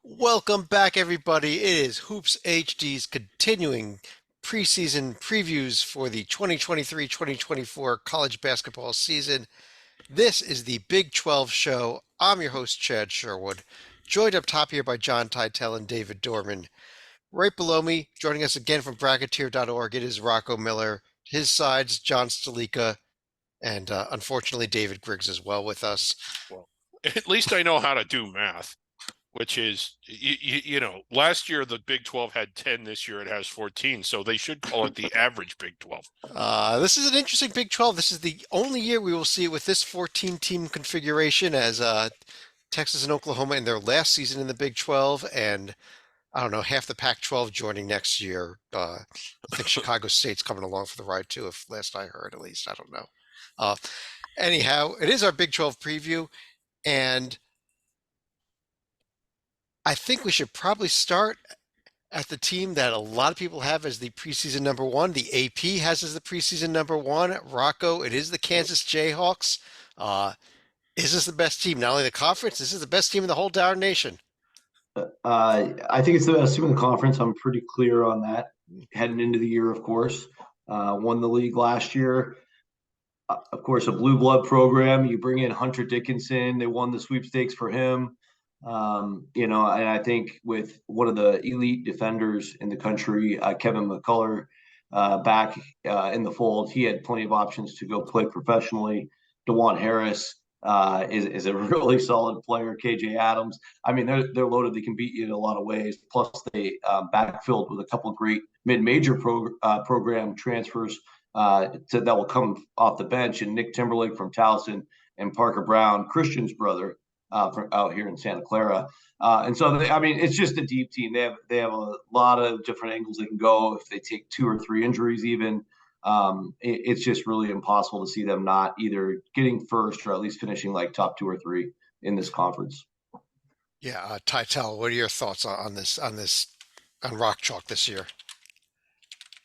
Welcome back, everybody. It is Hoops HD's continuing preseason previews for the 2023-2024 college basketball season. This is the Big 12 show. I'm your host, Chad Sherwood, joined up top here by John Teitel and David Dorman. Right below me, joining us again from Bracketeer.org, it is Rocco Miller. His side's John Stalica, and unfortunately, David Griggs as well with us. Well, at least I know how to do math, which is, last year the Big 12 had 10, this year it has 14, so they should call it the average Big 12. This is an interesting Big 12. This is the only year we will see it with this 14-team configuration as Texas and Oklahoma in their last season in the Big 12, and I don't know, half the Pac-12 joining next year. I think Chicago State's coming along for the ride too, if last I heard, at least. I don't know. Uh, Anyhow, it is our Big 12 preview, and I think we should probably start at the team that a lot of people have as the preseason number one. The AP has as the preseason number one. Rocco, it is the Kansas Jayhawks. Uh, is this the best team? Not only the conference, this is the best team in the whole darn nation. I think it's the best team in the conference. I'm pretty clear on that. Heading into the year, of course, won the league last year. Of course, a blue blood program. You bring in Hunter Dickinson. They won the sweepstakes for him. And I think with one of the elite defenders in the country, Kevin McCullough, back in the fold, he had plenty of options to go play professionally. DeJuan Harris is a really solid player. KJ Adams. I mean, they're loaded. They can beat you in a lot of ways. Plus, they backfilled with a couple of great mid-major program transfers that will come off the bench, and Nick Timberlake from Towson and Parker Brown, Christian's brother, from out here in Santa Clara. And so, it's just a deep team. They have a lot of different angles they can go. If they take 2 or 3 injuries, even, it's just really impossible to see them not either getting first or at least finishing like top 2 or 3 in this conference. Yeah, Tytel, what are your thoughts on Rock Chalk this year?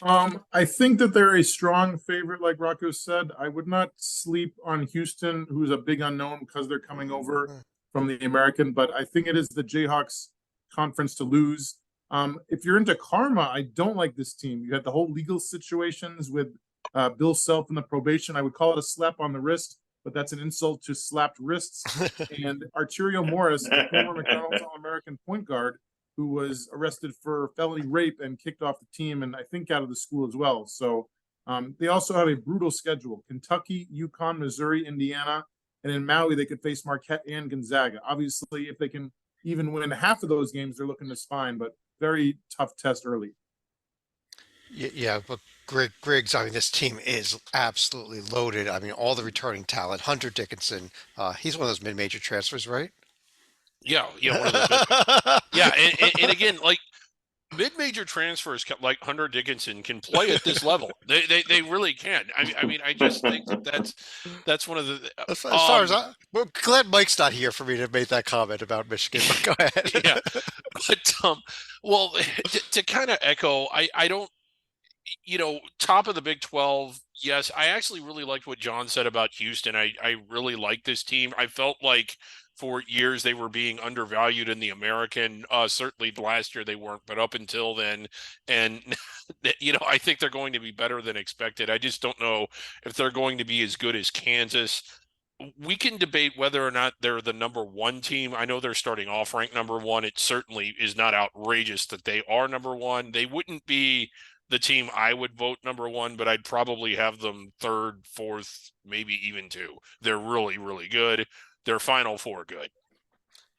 I think that they're a strong favorite, like Rocco said. I would not sleep on Houston, who's a big unknown because they're coming over from the American, but I think it is the Jayhawks conference to lose. If you're into karma, I don't like this team. You had the whole legal situations with Bill Self and the probation. I would call it a slap on the wrist, but that's an insult to slapped wrists. And Arterio Morris, the former McDonald's All-American point guard, who was arrested for felony rape and kicked off the team, and I think out of the school as well. So they also have a brutal schedule: Kentucky, UConn, Missouri, Indiana, and in Maui they could face Marquette and Gonzaga. Obviously, if they can even win half of those games, they're looking just fine, but very tough test early. Yeah, but Griggs, I mean, this team is absolutely loaded. I mean, all the returning talent. Hunter Dickinson, he's one of those mid-major transfers, right? Yeah, one of those. Yeah, and again, like mid-major transfers like Hunter Dickinson can play at this level. They really can. I mean, I just think that's one of the. As far as we're glad Mike's not here for me to make that comment about Michigan. But go ahead. Yeah, but well, to kind of echo, I don't. Top of the Big 12. Yes, I actually really liked what John said about Houston. I really like this team. I felt like for years they were being undervalued in the American. Certainly last year they weren't, but up until then, and I think they're going to be better than expected. I just don't know if they're going to be as good as Kansas. We can debate whether or not they're the number one team. I know they're starting off ranked number one. It certainly is not outrageous that they are number one. They wouldn't be the team I would vote number one, but I'd probably have them third, fourth, maybe even 2. They're really, really good. They're Final Four good.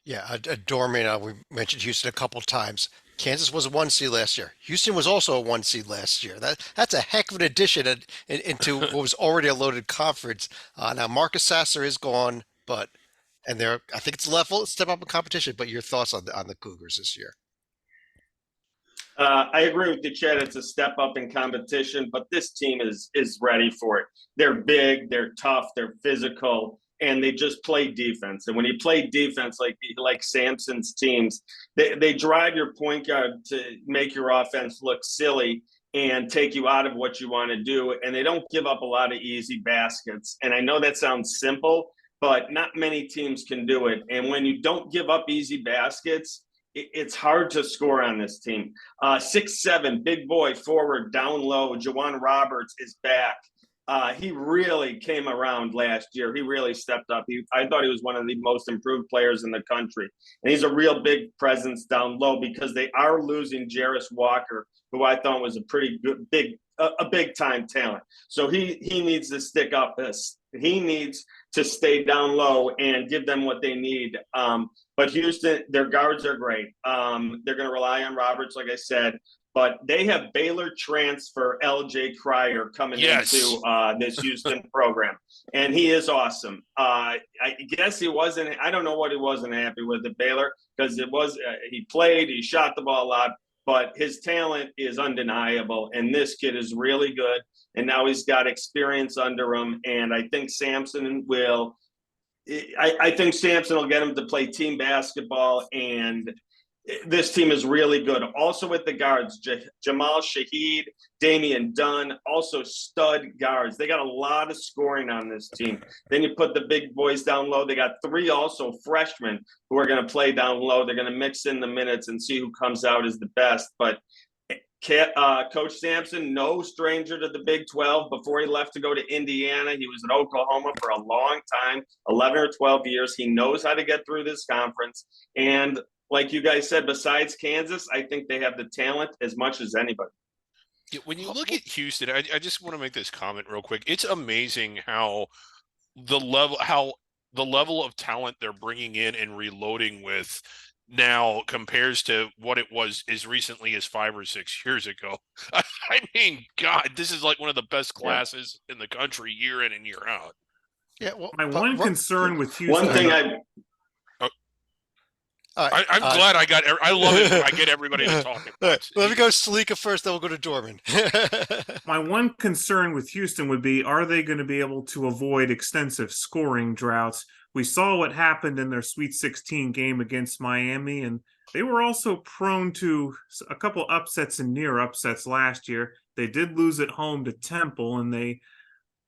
Yeah, Dorman, we mentioned Houston a couple times. Kansas was a 1 seed last year. Houston was also a 1 seed last year. That's a heck of an addition into what was already a loaded conference. Now Marcus Sasser is gone, I think it's a level step up in competition. But your thoughts on the Cougars this year? I agree with you, Chad. It's a step up in competition, but this team is ready for it. They're big, they're tough, they're physical, and they just play defense. And when you play defense like Sampson's teams, they drive your point guard to make your offense look silly and take you out of what you want to do. And they don't give up a lot of easy baskets. And I know that sounds simple, but not many teams can do it. And when you don't give up easy baskets, it's hard to score on this team. 6'7", big boy forward, down low. Jawan Roberts is back. He really came around last year. He really stepped up. I thought he was one of the most improved players in the country. And he's a real big presence down low because they are losing Jarris Walker, who I thought was a pretty good, big time talent. So he needs to stick up. He needs to stay down low and give them what they need. But Houston, their guards are great. They're going to rely on Roberts, like I said. But they have Baylor transfer LJ Cryer coming into this Houston program, and he is awesome. I guess he wasn't. I don't know what he wasn't happy with at Baylor because he played, he shot the ball a lot, but his talent is undeniable, and this kid is really good. And now he's got experience under him, and I think Sampson will. I think Sampson will get him to play team basketball, and this team is really good. Also with the guards, Jamal Shaheed, Damian Dunn, also stud guards. They got a lot of scoring on this team. Then you put the big boys down low. They got 3 also freshmen who are going to play down low. They're going to mix in the minutes and see who comes out as the best. But Coach Sampson, no stranger to the Big 12. Before he left to go to Indiana, he was at Oklahoma for a long time, 11 or 12 years. He knows how to get through this conference. And like you guys said, besides Kansas, I think they have the talent as much as anybody. When you look at Houston, I just want to make this comment real quick. It's amazing how the level of talent they're bringing in and reloading with now compares to what it was as recently as 5 or 6 years ago. I mean, God, this is like one of the best classes in the country year in and year out. Yeah. Well, My one concern with Houston. One thing I'm glad I love it when I get everybody to talk. Let me go Salika first, then we'll go to Dorman. My one concern with Houston would be, are they going to be able to avoid extensive scoring droughts? We saw what happened in their Sweet 16 game against Miami, and they were also prone to a couple upsets and near upsets last year. They did lose at home to Temple, and they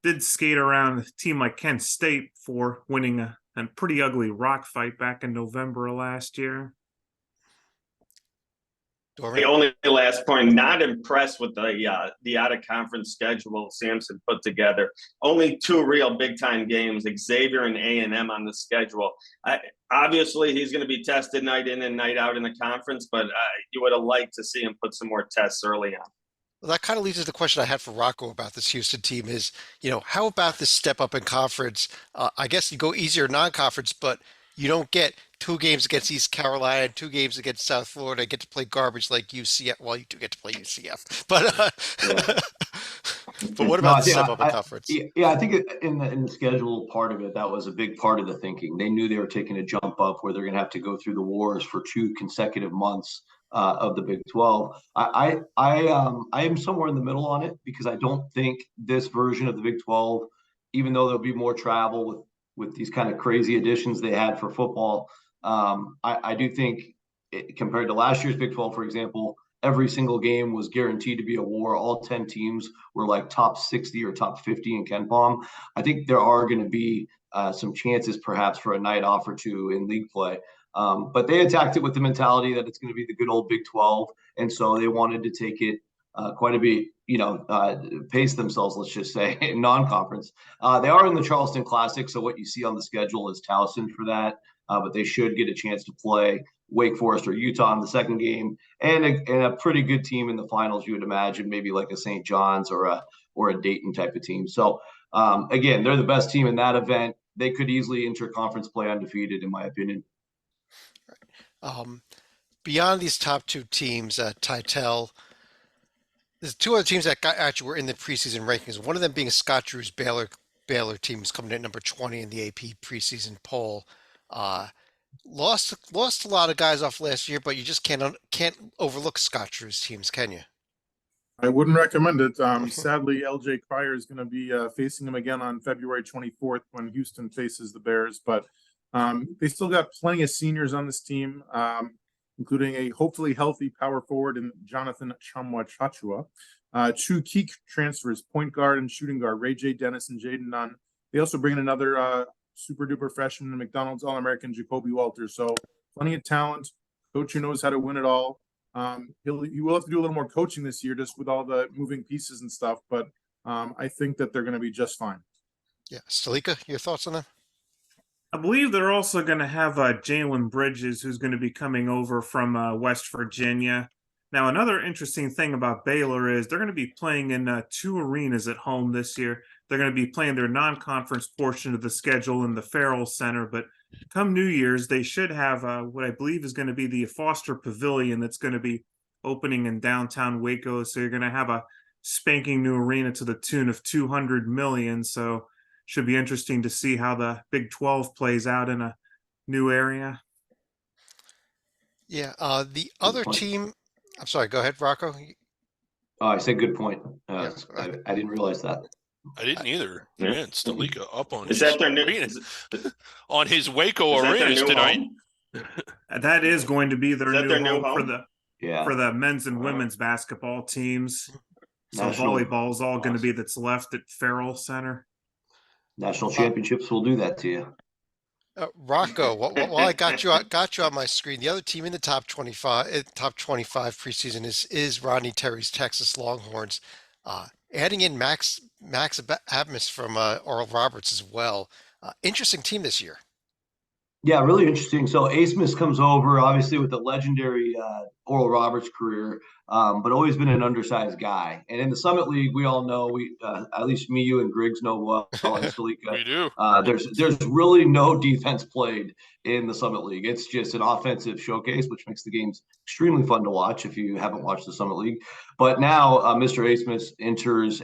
did skate around a team like Kent State for winning a pretty ugly rock fight back in November of last year. The only last point, not impressed with the out-of-conference schedule Sampson put together. Only 2 real big-time games, Xavier and A&M on the schedule. Obviously, he's going to be tested night in and night out in the conference, but you would have liked to see him put some more tests early on. Well, that kind of leads to the question I had for Rocco about this Houston team is, how about this step up in conference? I guess you go easier non-conference, but you don't get 2 games against East Carolina, 2 games against South Florida, get to play garbage like UCF. Well, you do get to play UCF, but but what about the step up in conference? Yeah, I think in the schedule part of it, that was a big part of the thinking. They knew they were taking a jump up where they're going to have to go through the wars for 2 consecutive months of the Big 12. I am somewhere in the middle on it because I don't think this version of the Big 12, even though there'll be more travel with these kind of crazy additions they had for football, I do think compared to last year's Big 12, for example, every single game was guaranteed to be a war. All 10 teams were like top 60 or top 50 in KenPom. I think there are going to be some chances perhaps for a night off or 2 in league play. But they attacked it with the mentality that it's going to be the good old Big 12. And so they wanted to take it quite a bit, pace themselves, let's just say, in non-conference. They are in the Charleston Classic, so what you see on the schedule is Towson for that. But they should get a chance to play Wake Forest or Utah in the second game, and a pretty good team in the finals, you would imagine, maybe like a St. John's or a Dayton type of team. So, again, they're the best team in that event. They could easily enter conference play undefeated, in my opinion. Beyond these top 2 teams, Titel, there's 2 other teams that actually were in the preseason rankings. One of them being Scott Drew's Baylor team is coming in at number 20 in the AP preseason poll. Lost a lot of guys off last year, but you just can't overlook Scott Drew's teams, can you? I wouldn't recommend it. Sadly, LJ Cryer is going to be facing him again on February 24th when Houston faces the Bears. But they still got plenty of seniors on this team, including a hopefully healthy power forward in Jonathan Chachua. 2 key transfers, point guard and shooting guard, Ray J. Dennis and Jaden Nunn. They also bring in another super duper freshman, McDonald's All-American Jacoby Walters. So plenty of talent. coach who knows how to win it all. He will have to do a little more coaching this year, just with all the moving pieces and stuff. But I think that they're going to be just fine. Yeah, Stalika, your thoughts on that? I believe they're also going to have Jalen Bridges, who's going to be coming over from West Virginia. Now, another interesting thing about Baylor is they're going to be playing in 2 arenas at home this year. They're going to be playing their non-conference portion of the schedule in the Farrell Center, but come New Year's, they should have what I believe is going to be the Foster Pavilion that's going to be opening in downtown Waco. So you're going to have a spanking new arena to the tune of $200 million. So should be interesting to see how the Big 12 plays out in a new area. Yeah, the other team. I'm sorry. Go ahead, Rocco. Oh, I said good point. Yeah. I didn't realize that. I didn't either. Man, Stalika up on Is his that their new? arenas, on his Waco Is that their arenas new tonight. home? That is going to be their, Is that new, their new home for home? the men's and women's basketball teams. So National- volleyball is all going to be that's left at Farrell Center. National championships will do that to you. Rocco, while I got you on my screen, the other team in the top 25 preseason is Rodney Terry's Texas Longhorns, adding in Max Abmas from Oral Roberts as well. Interesting team this year. Yeah, really interesting. So Asmus comes over, obviously with the legendary Oral Roberts career, but always been an undersized guy. And in the Summit League, we all know, at least me, you, and Griggs know well, and Stalika. We do. There's really no defense played in the Summit League. It's just an offensive showcase, which makes the games extremely fun to watch if you haven't watched the Summit League. But now Mr. Asmus enters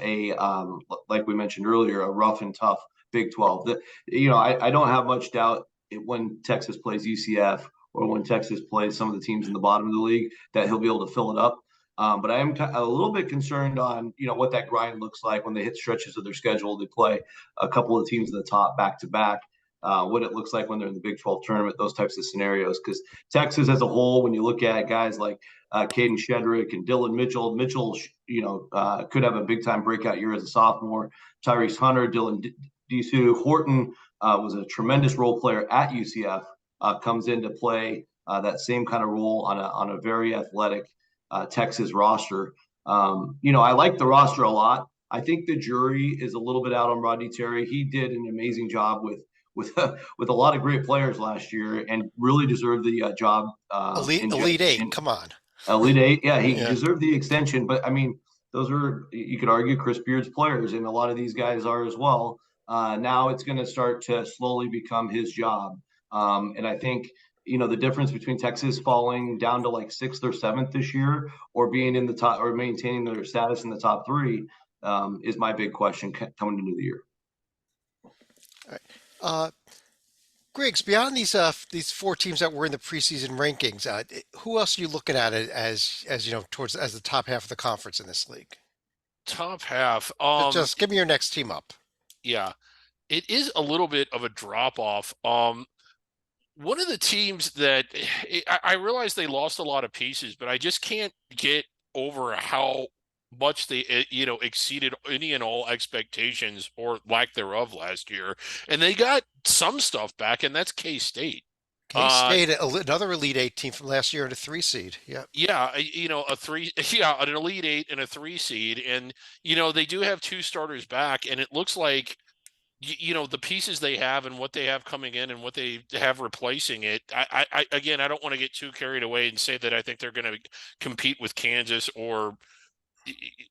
like we mentioned earlier, a rough and tough Big 12. I don't have much doubt when Texas plays UCF or when Texas plays some of the teams in the bottom of the league that he'll be able to fill it up. But I am a little bit concerned on, what that grind looks like when they hit stretches of their schedule. They play a couple of teams in the top back to back, what it looks like when they're in the Big 12 tournament, those types of scenarios. Because Texas as a whole, when you look at guys like Caden Shedrick and Dylan Mitchell, could have a big time breakout year as a sophomore. Tyrese Hunter, Dylan Disu, Horton, was a tremendous role player at UCF, comes in to play that same kind of role on a very athletic Texas roster. I like the roster a lot. I think the jury is a little bit out on Rodney Terry. He did an amazing job with a lot of great players last year and really deserved the job. Elite Eight, come on. Elite Eight, yeah, he deserved the extension. But I mean, those are, you could argue, Chris Beard's players, and a lot of these guys are as well. Now it's going to start to slowly become his job. And I think, the difference between Texas falling down to like 6th or 7th this year or being in the top or maintaining their status in the top 3 is my big question coming into the year. All right. Griggs, beyond these 4 teams that were in the preseason rankings, who else are you looking at as towards as the top half of the conference in this league? Top half. Just give me your next team up. Yeah, it is a little bit of a drop off. One of the teams that I realize they lost a lot of pieces, but I just can't get over how much they, exceeded any and all expectations or lack thereof last year. And they got some stuff back, and that's K-State. K-State, another Elite Eight team from last year, and a 3 seed. Yeah. Yeah, an Elite Eight and a 3 seed. And, they do have 2 starters back, and it looks like, the pieces they have and what they have coming in and what they have replacing it. I don't want to get too carried away and say that I think they're going to compete with Kansas or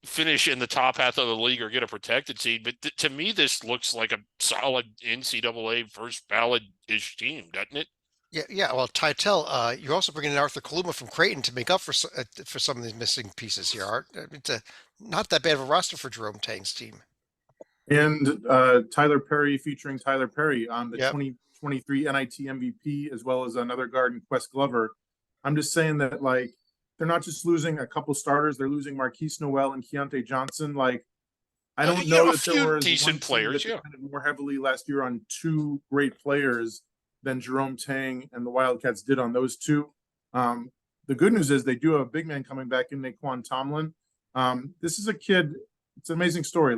finish in the top half of the league or get a protected seed. But to me, this looks like a solid NCAA first ballot-ish team, doesn't it? Yeah. Well, Titel, you're also bringing in Arthur Kaluma from Creighton to make up for some of these missing pieces here, Art. It's not that bad of a roster for Jerome Tang's team. And Tyler Perry featuring Tyler Perry on the 2023 NIT MVP, as well as another guard in Quest Glover. I'm just saying that, they're not just losing a couple starters, they're losing Marquise Noel and Keontae Johnson. I don't know that there were decent players, depended more heavily last year on 2 great players than Jerome Tang and the Wildcats did on those 2. The good news is they do have a big man coming back in Naquan Tomlin. This is a kid, it's an amazing story.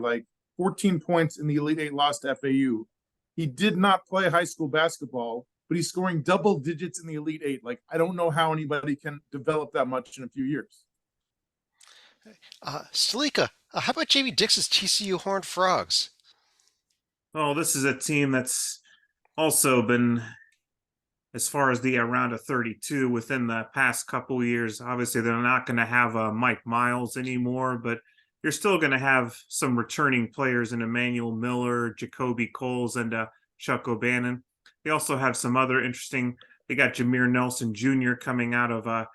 14 points in the Elite Eight loss to FAU. He did not play high school basketball but he's scoring double digits in the Elite Eight. Like, I don't know how anybody can develop that much in a few years. Stalika, how about Jamie Dixon's TCU Horned Frogs? Oh, this is a team that's also been, as far as the round of 32 within the past couple of years. Obviously, they're not going to have Mike Miles anymore, but you're still going to have some returning players in Emmanuel Miller, Jacoby Coles, and Chuck O'Bannon. They also have some other interesting. They got Jameer Nelson Jr. coming out of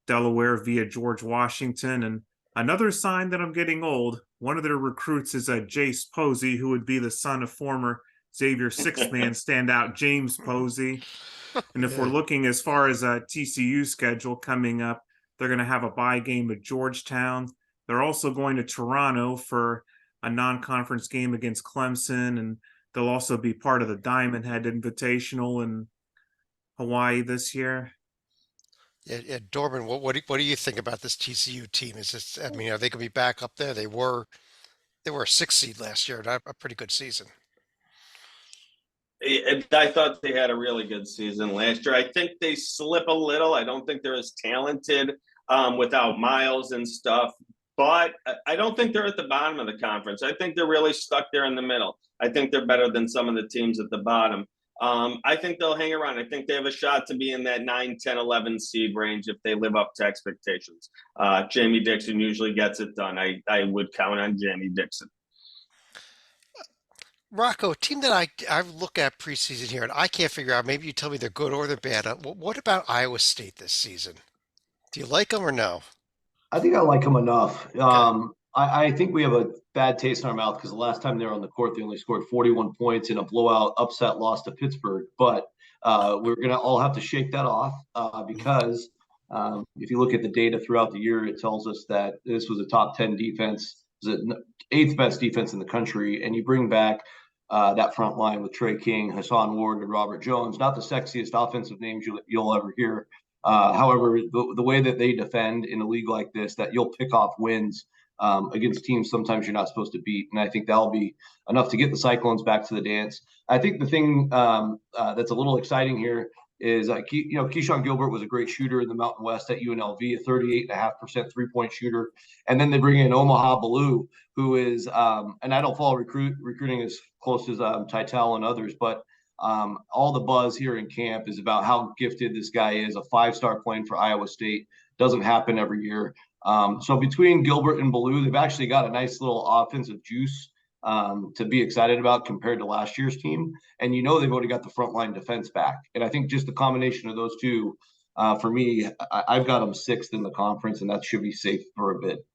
Delaware via George Washington. And another sign that I'm getting old, one of their recruits is Jace Posey, who would be the son of former Xavier sixth man standout James Posey. And if we're looking as far as a TCU schedule coming up, they're going to have a bye game at Georgetown. They're also going to Toronto for a non-conference game against Clemson, and they'll also be part of the Diamond Head Invitational in Hawaii this year. Yeah, Dorman, what do you think about this TCU team? Is this, I mean, are they going to be back up there? They were a 6th seed last year, a pretty good season. I thought they had a really good season last year. I think they slip a little. I don't think they're as talented without Miles and stuff, but I don't think they're at the bottom of the conference. I think they're really stuck there in the middle. I think they're better than some of the teams at the bottom. I think they'll hang around. I think they have a shot to be in that 9, 10, 11 seed range if they live up to expectations. Jamie Dixon usually gets it done. I would count on Jamie Dixon. Rocco, a team that I look at preseason here, and I can't figure out, maybe you tell me they're good or they're bad. What about Iowa State this season? Do you like them or no? I think I like them enough. I think we have a bad taste in our mouth because the last time they were on the court, they only scored 41 points in a blowout upset loss to Pittsburgh. But we're going to all have to shake that off because if you look at the data throughout the year, it tells us that this was a top 10 defense, the 8th best defense in the country. And you bring back that front line with Trey King, Hassan Ward, and Robert Jones, not the sexiest offensive names you'll ever hear. However, the way that they defend in a league like this, that you'll pick off wins against teams sometimes you're not supposed to beat. And I think that'll be enough to get the Cyclones back to the dance. I think the thing that's a little exciting here is, Keyshawn Gilbert was a great shooter in the Mountain West at UNLV, a 38.5% three-point shooter. And then they bring in Omaha Ballou, who is, and I don't follow recruiting as close as Titel and others, but all the buzz here in camp is about how gifted this guy is, a 5-star playing for Iowa State. Doesn't happen every year. So between Gilbert and Ballou, they've actually got a nice little offensive juice to be excited about compared to last year's team. And they've already got the frontline defense back. And I think just the combination of those two, for me, I've got them 6th in the conference, and that should be safe for a bit.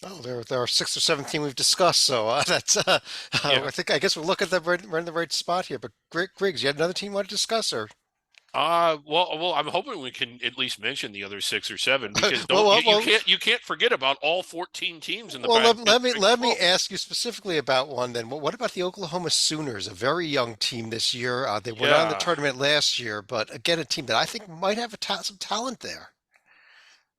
Oh, there are 6 or 7 teams we've discussed, so that's Yeah. I guess we're looking at we're in the right spot here. But Griggs, you had another team you want to discuss, or? Well, I'm hoping we can at least mention the other 6 or 7 because you can't forget about all 14 teams in the. Well, let me ask you specifically about one. Then, what about the Oklahoma Sooners? A very young team this year. They were not in the tournament last year, but again, a team that I think might have some talent there.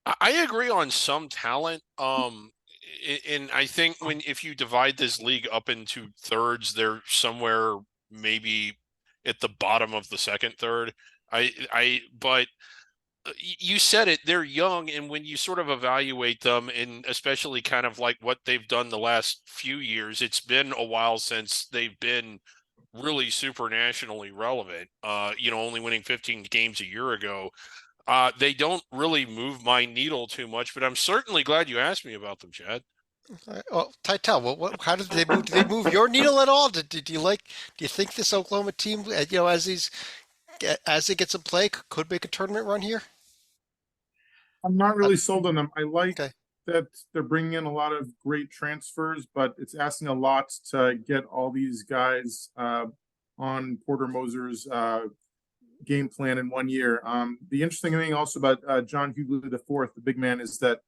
I agree on some talent. And I think if you divide this league up into thirds, they're somewhere maybe at the bottom of the second third. But you said it, they're young, and when you sort of evaluate them, and especially kind of like what they've done the last few years, it's been a while since they've been really super nationally relevant. Only winning 15 games a year ago. They don't really move my needle too much, but I'm certainly glad you asked me about them, Chad. Well, Titel, how did they move? Did they move your needle at all? Do you think this Oklahoma team, as they get some play, could make a tournament run here? I'm not really sold on them. I like that they're bringing in a lot of great transfers, but it's asking a lot to get all these guys on Porter Moser's game plan in 1 year. The interesting thing also about John Hughley IV, the big man, is that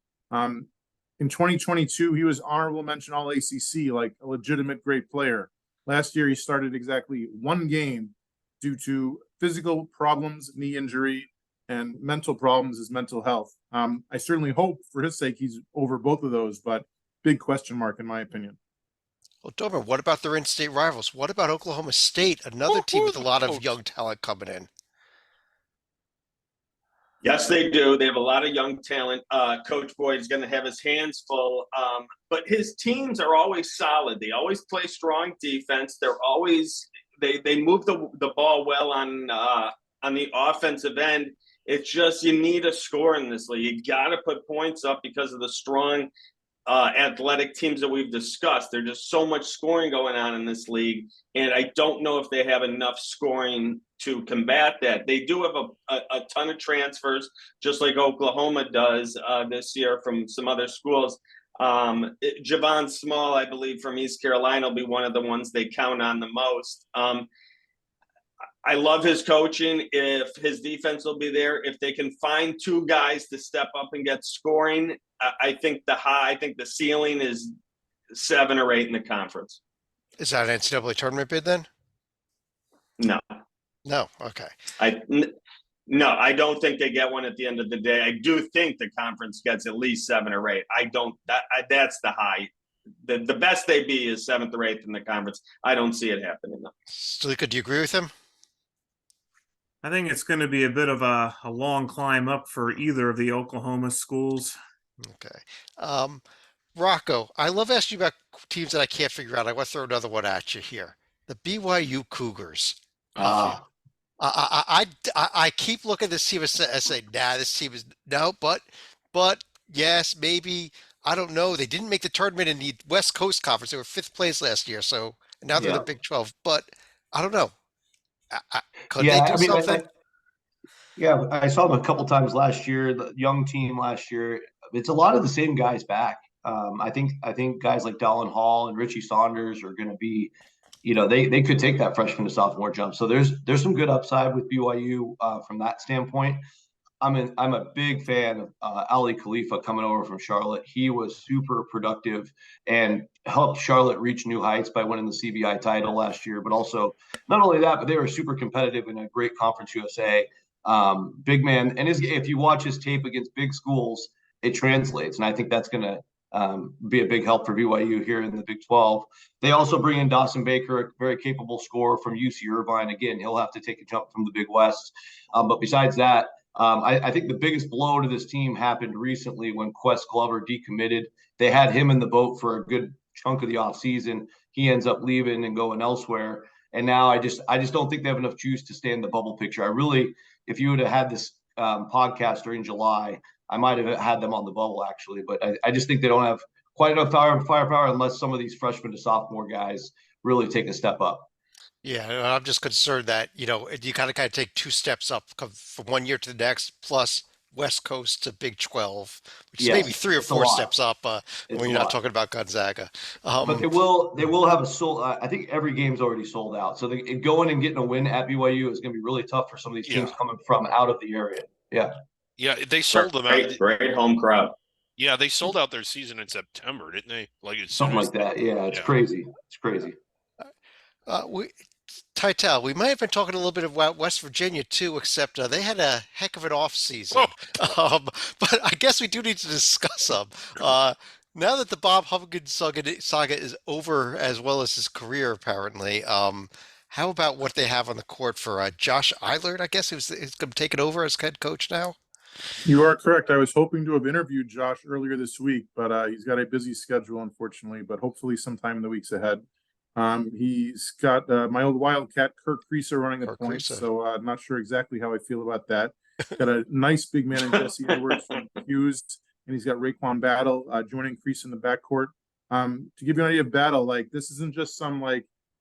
in 2022, he was honorable mention All ACC, like a legitimate great player. Last year, he started exactly 1 game due to physical problems, knee injury, and mental problems, his mental health. I certainly hope for his sake he's over both of those, but big question mark in my opinion. Well, Dober, what about their in-state rivals? What about Oklahoma State, another team with a lot of young talent coming in? Yes, they do. They have a lot of young talent. Coach Boyd is going to have his hands full, but his teams are always solid. They always play strong defense. They move the ball well on the offensive end. It's just you need a score in this league. You got to put points up because of the strong athletic teams that we've discussed. There's just so much scoring going on in this league, and I don't know if they have enough scoring to combat that. They do have a ton of transfers, just like Oklahoma does this year from some other schools. Javon Small, I believe, from East Carolina will be one of the ones they count on the most. I love his coaching. If his defense will be there, if they can find two guys to step up and get scoring, I think the ceiling is 7 or 8 in the conference. Is that an NCAA tournament bid then? No, Okay. No, I don't think they get one at the end of the day. I do think the conference gets at least 7 or 8. That's the high. The best they be is 7th or 8th in the conference. I don't see it happening though. Stalika, do you agree with him? I think it's going to be a bit of a long climb up for either of the Oklahoma schools. Okay. Rocco, I love asking you about teams that I can't figure out. I want to throw another one at you here. The BYU Cougars. I keep looking at this team and say, nah, this team is no, but yes, maybe, I don't know. They didn't make the tournament in the West Coast Conference. They were 5th place last year, so now they're in the Big 12. But I don't know. Could they do something? I saw them a couple times last year. The young team last year. It's a lot of the same guys back. I think guys like Dallin Hall and Richie Saunders are going to be, they could take that freshman to sophomore jump. So there's some good upside with BYU from that standpoint. I'm a big fan of Ali Khalifa coming over from Charlotte. He was super productive and helped Charlotte reach new heights by winning the CBI title last year. But also, not only that, but they were super competitive in a great Conference USA. Big man, and if you watch his tape against big schools, it translates, and I think that's going to be a big help for BYU here in the Big 12. They also bring in Dawson Baker, a very capable scorer from UC Irvine. Again, he'll have to take a jump from the Big West. But besides that, I think the biggest blow to this team happened recently when Quest Glover decommitted. They had him in the boat for a good chunk of the offseason. He ends up leaving and going elsewhere. And now I just don't think they have enough juice to stay in the bubble picture. If you would have had this podcast during July, I might have had them on the bubble actually. But I just think they don't have quite enough firepower unless some of these freshman to sophomore guys really take a step up. Yeah, I'm just concerned that, you kind of take 2 steps up from one year to the next, plus West Coast to Big 12, which is maybe 3 or 4 steps up when you're not talking about Gonzaga. But they will have a sold. I think every game's already sold out. So going and getting a win at BYU is going to be really tough for some of these teams coming from out of the area. Yeah. Yeah, they sold them out. Great home crowd. Yeah, they sold out their season in September, didn't they? Something like that. Yeah, it's crazy. It's crazy. Titel, we might have been talking a little bit about West Virginia too, except they had a heck of an off season. But I guess we do need to discuss them. Now that the Bob Huggins saga is over, as well as his career, apparently, how about what they have on the court for Josh Eilert, I guess, who's going to take it over as head coach now? You are correct. I was hoping to have interviewed Josh earlier this week, but he's got a busy schedule, unfortunately, but hopefully sometime in the weeks ahead. He's got my old Wildcat, Kirk Creaser, running the points, so I'm not sure exactly how I feel about that. Got a nice big man in Jesse Edwards from Hughes, and he's got Raekwon Battle joining Crease in the backcourt. To give you an idea of Battle, this isn't just some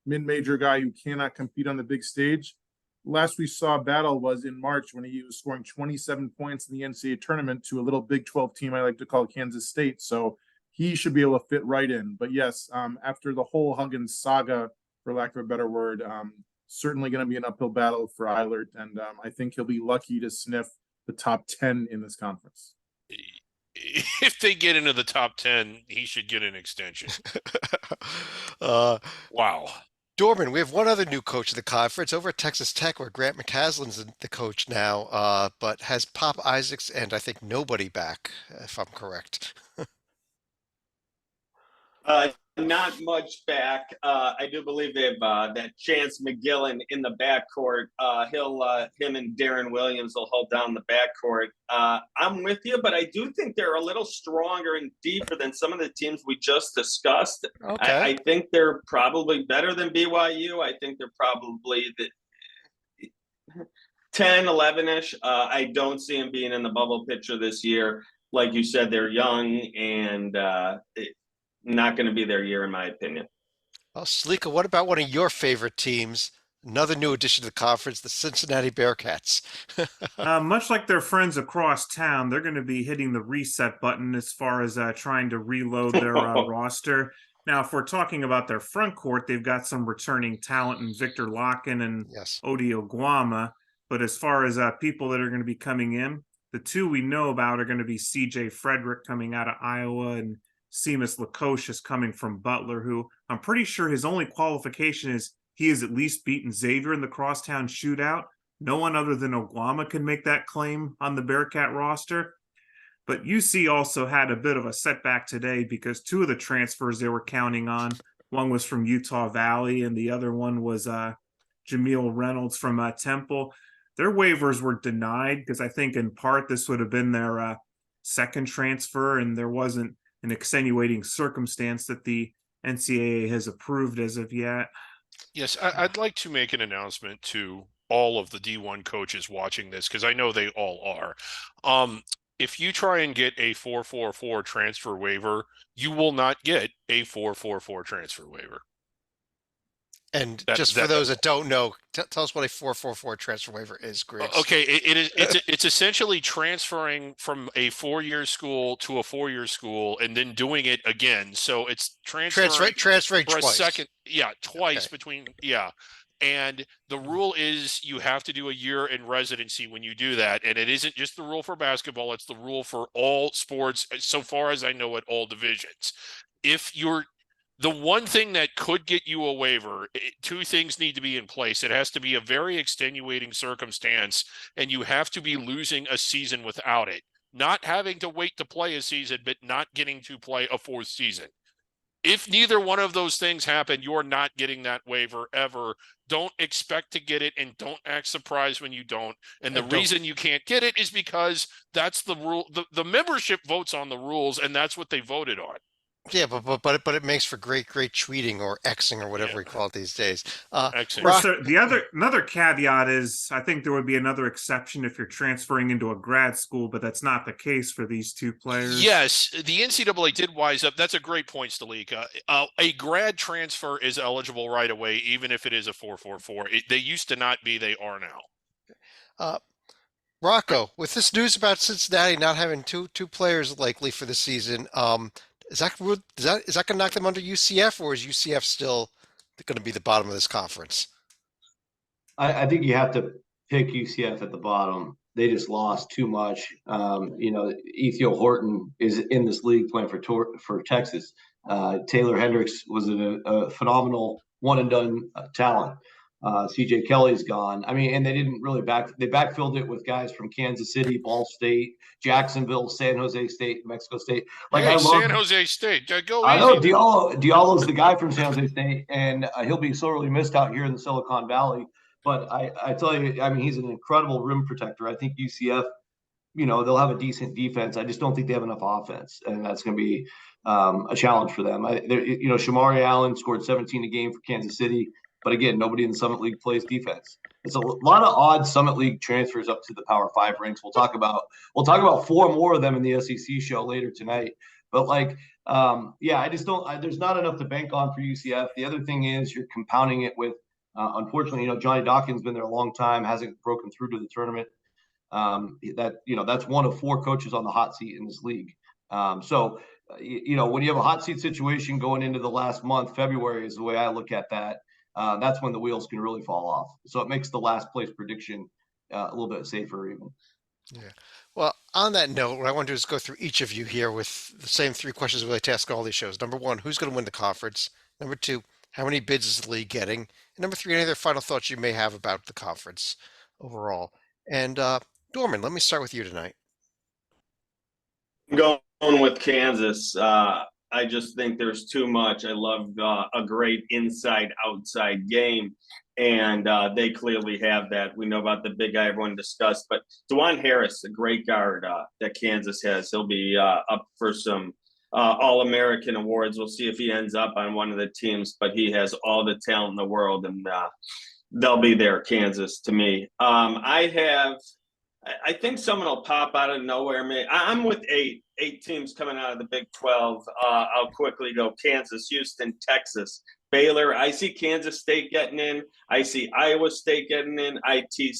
mid-major guy who cannot compete on the big stage. Last we saw Battle was in March when he was scoring 27 points in the NCAA tournament to a little Big 12 team I like to call Kansas State. So he should be able to fit right in. But yes, after the whole Huggins saga, for lack of a better word, certainly going to be an uphill battle for Eilert. And I think he'll be lucky to sniff the top 10 in this conference. If they get into the top 10, he should get an extension. Wow. Dorman, we have one other new coach of the conference over at Texas Tech, where Grant McCaslin's the coach now, but has Pop Isaacs and I think nobody back, if I'm correct. not much back. I do believe they have that Chance McGillen in the backcourt. Him and Darren Williams will hold down the backcourt. I'm with you, but I do think they're a little stronger and deeper than some of the teams we just discussed. Okay. I think they're probably better than BYU. I think they're probably the 10, 11-ish. I don't see them being in the bubble picture this year. Like you said, they're young and not going to be their year, in my opinion. Well, Salika, what about one of your favorite teams? Another new addition to the conference, the Cincinnati Bearcats. Much like their friends across town, they're going to be hitting the reset button as far as trying to reload their roster. Now, if we're talking about their front court, they've got some returning talent in Victor Locken and Yes. Odi Oguama. But as far as people that are going to be coming in, the two we know about are going to be C.J. Frederick coming out of Iowa and Seamus Lukosius coming from Butler, who I'm pretty sure his only qualification is he has at least beaten Xavier in the crosstown shootout. No one other than Oguama can make that claim on the Bearcat roster. But UC also had a bit of a setback today because two of the transfers they were counting on, one was from Utah Valley and the other one was Jameel Reynolds from Temple. Their waivers were denied because I think in part this would have been their second transfer and there wasn't an extenuating circumstance that the NCAA has approved as of yet. Yes, I'd like to make an announcement to all of the D1 coaches watching this because I know they all are. If you try and get a 444 transfer waiver, you will not get a 444 transfer waiver. And just for those that don't know, tell us what a 444 transfer waiver is, Griggs. Okay, it's essentially transferring from a 4-year school to a 4-year school and then doing it again. So it's transferring for twice. A second, twice okay. between, And the rule is you have to do a year in residency when you do that. And it isn't just the rule for basketball, it's the rule for all sports, so far as I know, at all divisions. The one thing that could get you a waiver, two things need to be in place. It has to be a very extenuating circumstance, and you have to be losing a season without it. Not having to wait to play a season, but not getting to play a 4th season. If neither one of those things happen, you're not getting that waiver ever. Don't expect to get it and don't act surprised when you don't. And the reason you can't get it is because that's the rule. The membership votes on the rules, and that's what they voted on. Yeah, but it makes for great tweeting or Xing or whatever we call it these days. Another caveat is I think there would be another exception if you're transferring into a grad school, but that's not the case for these two players. Yes, the NCAA did wise up. That's a great point, Stalika. A grad transfer is eligible right away, even if it is a 444. They used to not be. They are now. Rocco, with this news about Cincinnati not having two players likely for the season, is that going to knock them under UCF, or is UCF still going to be the bottom of this conference? I think you have to pick UCF at the bottom. They just lost too much. Ethiel Horton is in this league playing for Texas. Taylor Hendricks was a phenomenal one-and-done talent. CJ Kelly's gone. I mean, and they didn't really backfilled it with guys from Kansas City, Ball State, Jacksonville, San Jose State, Mexico State. San Jose State. Go I know easy. Diallo's the guy from San Jose State, and he'll be sorely missed out here in the Silicon Valley. But I tell you, I mean, he's an incredible rim protector. I think UCF, they'll have a decent defense. I just don't think they have enough offense, and that's going to be a challenge for them. Shamari Allen scored 17 a game for Kansas City. But again, nobody in the Summit League plays defense. It's a lot of odd Summit League transfers up to the Power 5 ranks. We'll talk about 4 more of them in the SEC show later tonight. But I just don't. There's not enough to bank on for UCF. The other thing is you're compounding it with, unfortunately, Johnny Dawkins been there a long time, hasn't broken through to the tournament. That's one of 4 coaches on the hot seat in this league. When you have a hot seat situation going into the last month, February is the way I look at that. That's when the wheels can really fall off. So it makes the last place prediction a little bit safer even. Yeah. Well, on that note, what I want to do is go through each of you here with the same 3 questions we like to ask all these shows. Number 1, who's going to win the conference? Number 2, how many bids is the league getting? And number 3, any other final thoughts you may have about the conference overall? And Dorman, let me start with you tonight. I'm going with Kansas. I just think there's too much. I love a great inside-outside game, and they clearly have that. We know about the big guy everyone discussed, but DeJuan Harris, a great guard that Kansas has. He'll be up for some All-American awards. We'll see if he ends up on one of the teams, but he has all the talent in the world, and they'll be there, Kansas, to me. I think someone will pop out of nowhere. I'm with eight teams coming out of the Big 12. I'll quickly go Kansas, Houston, Texas, Baylor. I see Kansas State getting in. I see Iowa State getting in. I see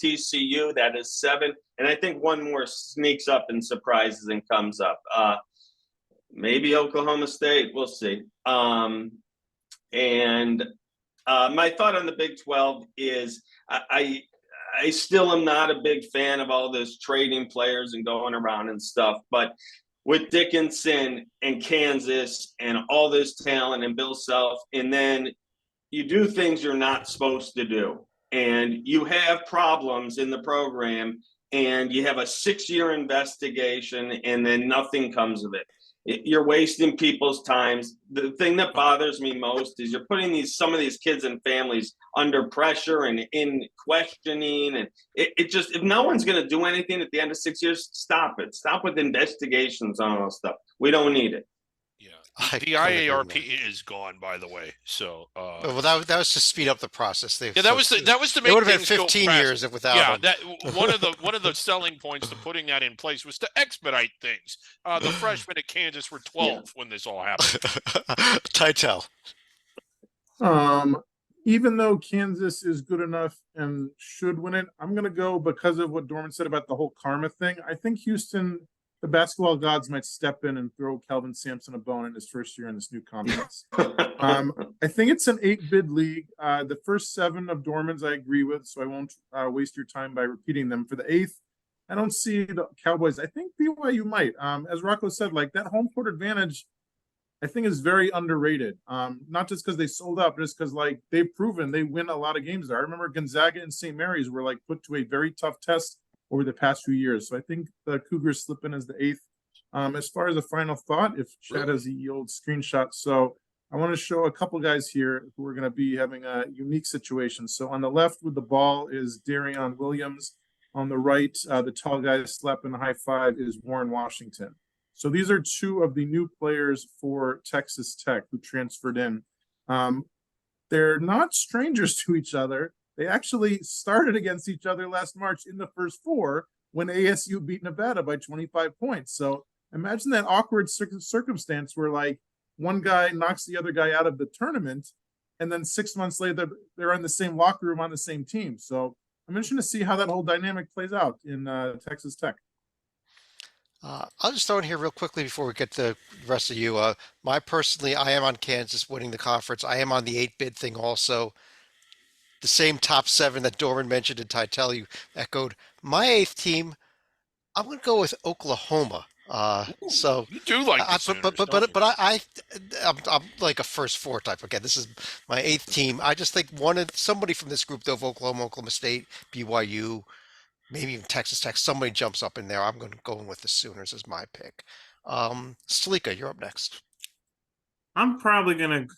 TCU. That is 7. And I think one more sneaks up and surprises and comes up. Maybe Oklahoma State. We'll see. My thought on the Big 12 is I still am not a big fan of all this trading players and going around and stuff, but with Dickinson and Kansas and all this talent and Bill Self, and then you do things you're not supposed to do, and you have problems in the program, and you have a 6-year investigation, and then nothing comes of it. You're wasting people's times. The thing that bothers me most is you're putting some of these kids and families under pressure and in questioning. And it just, if no one's going to do anything at the end of 6 years, stop it. Stop with investigations on all this stuff. We don't need it. Yeah, the IARP is gone, by the way. So, well, that was to speed up the process. That was to make it would have been things go 15 fast. years if without Yeah, them. that one of the selling points to putting that in place was to expedite things. The freshmen at Kansas were 12 when this all happened. Titel. Even though Kansas is good enough and should win it, I'm going to go because of what Dorman said about the whole karma thing. I think Houston, the basketball gods, might step in and throw Kelvin Sampson a bone in his first year in this new conference. I think it's an 8-bid league. The first 7 of Dorman's I agree with, so I won't waste your time by repeating them. For the 8th, I don't see the Cowboys. I think BYU might. As Rocco said, like that home court advantage, I think is very underrated. Not just because they sold out, but just because like they've proven they win a lot of games there. I remember Gonzaga and St. Mary's were like put to a very tough test over the past few years. So I think the Cougars slip in as the 8th. As far as a final thought, if Chad has the old screenshot. So I want to show a couple guys here who are going to be having a unique situation. So on the left with the ball is Darion Williams. On the right, the tall guy slapping the high five is Warren Washington. So these are 2 of the new players for Texas Tech who transferred in. They're not strangers to each other. They actually started against each other last March in the first 4 when ASU beat Nevada by 25 points. So imagine that awkward circumstance where like one guy knocks the other guy out of the tournament, and then 6 months later they're in the same locker room on the same team. So I'm interested to see how that whole dynamic plays out in Texas Tech. I'll just throw in here real quickly before we get to the rest of you. I am on Kansas winning the conference. I am on the 8-bid thing also. The same top 7 that Dorman mentioned and Titel you echoed. My 8th team, I'm going to go with Oklahoma. So you do like the Sooners, I'm like a first 4 type. Again, this is my 8th team. I just think somebody from this group, though, of Oklahoma State, BYU, maybe even Texas Tech, somebody jumps up in there. I'm going to go in with the Sooners as my pick. Salika, you're up next. I'm probably going to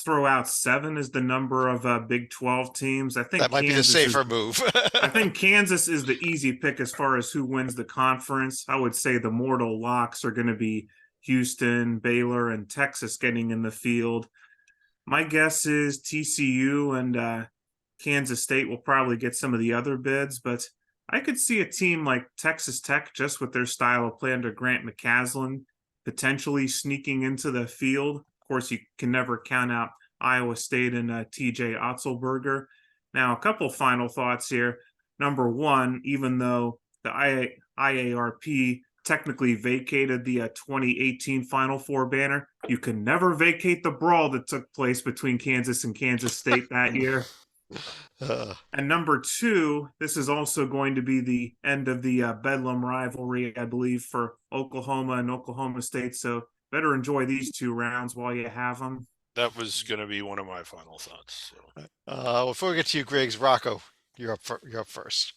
throw out 7 as the number of Big 12 teams. I think that might Kansas be the safer move. I think Kansas is the easy pick as far as who wins the conference. I would say the mortal locks are going to be Houston, Baylor, and Texas getting in the field. My guess is TCU and Kansas State will probably get some of the other bids, but I could see a team like Texas Tech, just with their style of play under Grant McCasland, potentially sneaking into the field. Of course, you can never count out Iowa State and TJ Otzelberger. Now, a couple final thoughts here. Number 1, even though the IARP technically vacated the 2018 Final Four banner, you can never vacate the brawl that took place between Kansas and Kansas State that year. And number 2, this is also going to be the end of the Bedlam rivalry, I believe, for Oklahoma and Oklahoma State. So better enjoy these 2 rounds while you have them. That was going to be one of my final thoughts. So. Before we get to you, Griggs, Rocco, you're up first.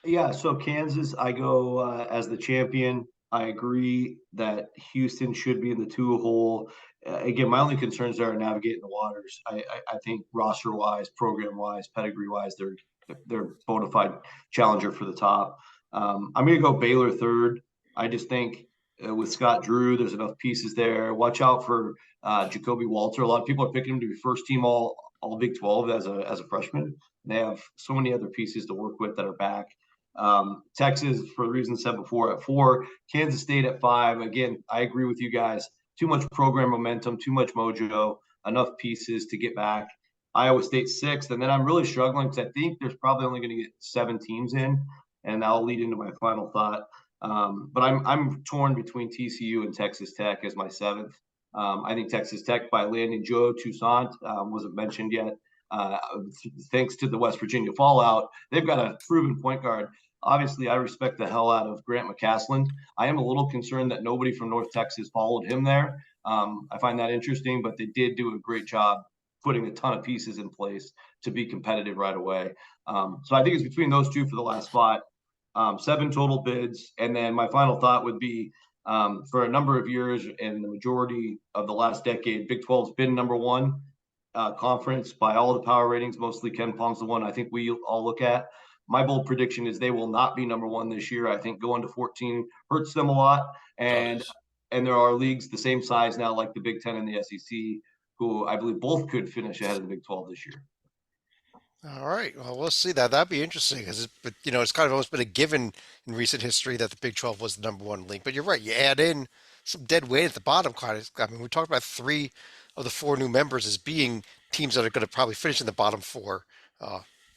Yeah, so Kansas, I go as the champion. I agree that Houston should be in the 2 hole. Again, my only concerns are navigating the waters. I think roster wise, program wise, pedigree wise, they're bona fide challenger for the top. I'm going to go Baylor third. I just think with Scott Drew, there's enough pieces there. Watch out for Jacoby Walter. A lot of people are picking him to be first team all Big 12 as a freshman. They have so many other pieces to work with that are back. Texas, for the reasons said before, at 4, Kansas State at 5. Again, I agree with you guys. Too much program momentum, too much mojo, enough pieces to get back. Iowa State 6th, and then I'm really struggling because I think there's probably only going to get 7 teams in, and that'll lead into my final thought. But I'm torn between TCU and Texas Tech as my 7th. I think Texas Tech by landing Joe Toussaint wasn't mentioned yet. Thanks to the West Virginia fallout, they've got a proven point guard. Obviously, I respect the hell out of Grant McCasland. I am a little concerned that nobody from North Texas followed him there. I find that interesting, but they did do a great job putting a ton of pieces in place to be competitive right away. So I think it's between those two for the last spot. 7 total bids. And then my final thought would be for a number of years and the majority of the last decade, Big 12's been number 1 conference by all the power ratings. Mostly Ken Pong's the one I think we all look at. My bold prediction is they will not be number 1 this year. I think going to 14 hurts them a lot. And there are leagues the same size now, like the Big 10 and the SEC, who I believe both could finish ahead of the Big 12 this year. All right. Well, we'll see that. That'd be interesting because, but it's kind of almost been a given in recent history that the Big 12 was the number 1 league. But you're right. You add in some dead weight at the bottom. Kind of. I mean, we talked about 3 of the 4 new members as being teams that are going to probably finish in the bottom 4.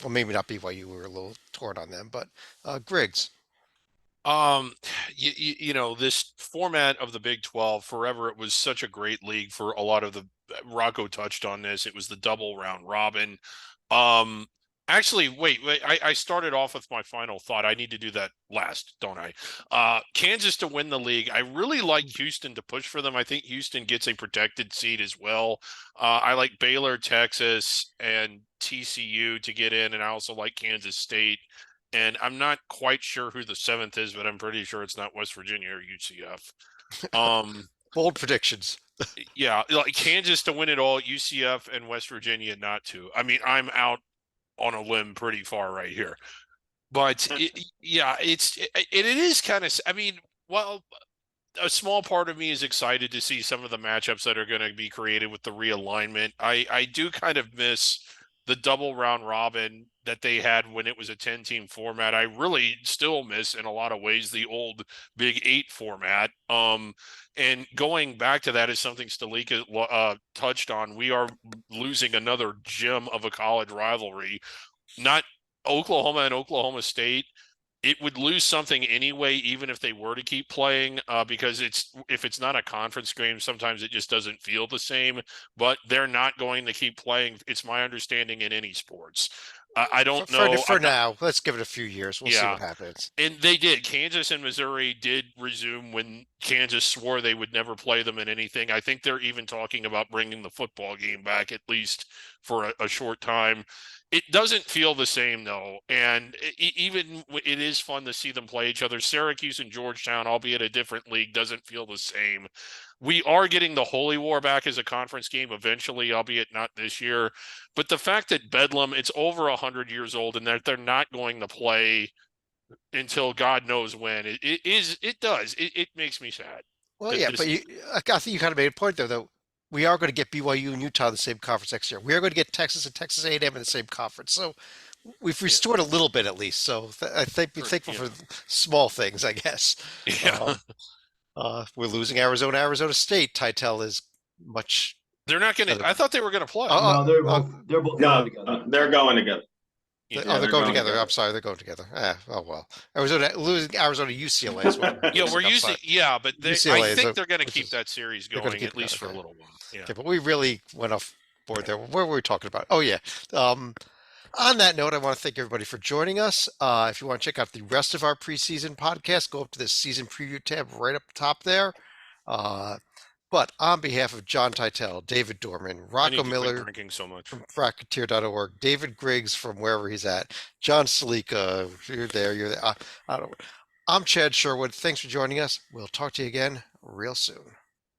Well, maybe not BYU. We were a little torn on them, but Griggs. This format of the Big 12 forever, it was such a great league for a lot of the Rocco touched on this. It was the double round robin. Actually, wait, I started off with my final thought. I need to do that last, don't I? Kansas to win the league. I really like Houston to push for them. I think Houston gets a protected seed as well. I like Baylor, Texas, and TCU to get in, and I also like Kansas State. And I'm not quite sure who the 7th is, but I'm pretty sure it's not West Virginia or UCF. Bold predictions. Yeah, like Kansas to win it all, UCF and West Virginia not to. I mean, I'm out on a limb pretty far right here. But it is kind of, I mean, well, a small part of me is excited to see some of the matchups that are going to be created with the realignment. I do kind of miss the double round robin that they had when it was a 10-team format. I really still miss in a lot of ways the old Big 8 format. And going back to that is something Stalika touched on. We are losing another gem of a college rivalry. Not Oklahoma and Oklahoma State. It would lose something anyway, even if they were to keep playing, because if it's not a conference game, sometimes it just doesn't feel the same. But they're not going to keep playing. It's my understanding in any sports. I don't know. For now, let's give it a few years. We'll see what happens. And they did. Kansas and Missouri did resume when Kansas swore they would never play them in anything. I think they're even talking about bringing the football game back, at least for a short time. It doesn't feel the same, though. And even it is fun to see them play each other. Syracuse and Georgetown, albeit a different league, doesn't feel the same. We are getting the Holy War back as a conference game eventually, albeit not this year. But the fact that Bedlam, it's over 100 years old, and that they're not going to play until God knows when, it makes me sad. Well, yeah, but I think you kind of made a point there, though. We are going to get BYU and Utah in the same conference next year. We are going to get Texas and Texas A&M in the same conference. So we've restored a little bit at least. So I think we're thankful for small things, I guess. Yeah. We're losing Arizona State. Titel is much. They're not going to. I thought they were going to play. No, they're both going together. They're going together. They're going together. I'm sorry, they're going together. Oh well. Losing Arizona UCLA is what we're using. Yeah, but I think they're going to keep that series going at least for a little while. Yeah. Okay, but we really went off board there. What were we talking about? Oh yeah. On that note, I want to thank everybody for joining us. If you want to check out the rest of our preseason podcast, go up to the season preview tab right up top there. But on behalf of John Titel, David Dorman, Rocco Miller drinking so much from Fracketeer.org, David Griggs from wherever he's at, John Salika, you're there. I don't. I'm Chad Sherwood. Thanks for joining us. We'll talk to you again real soon.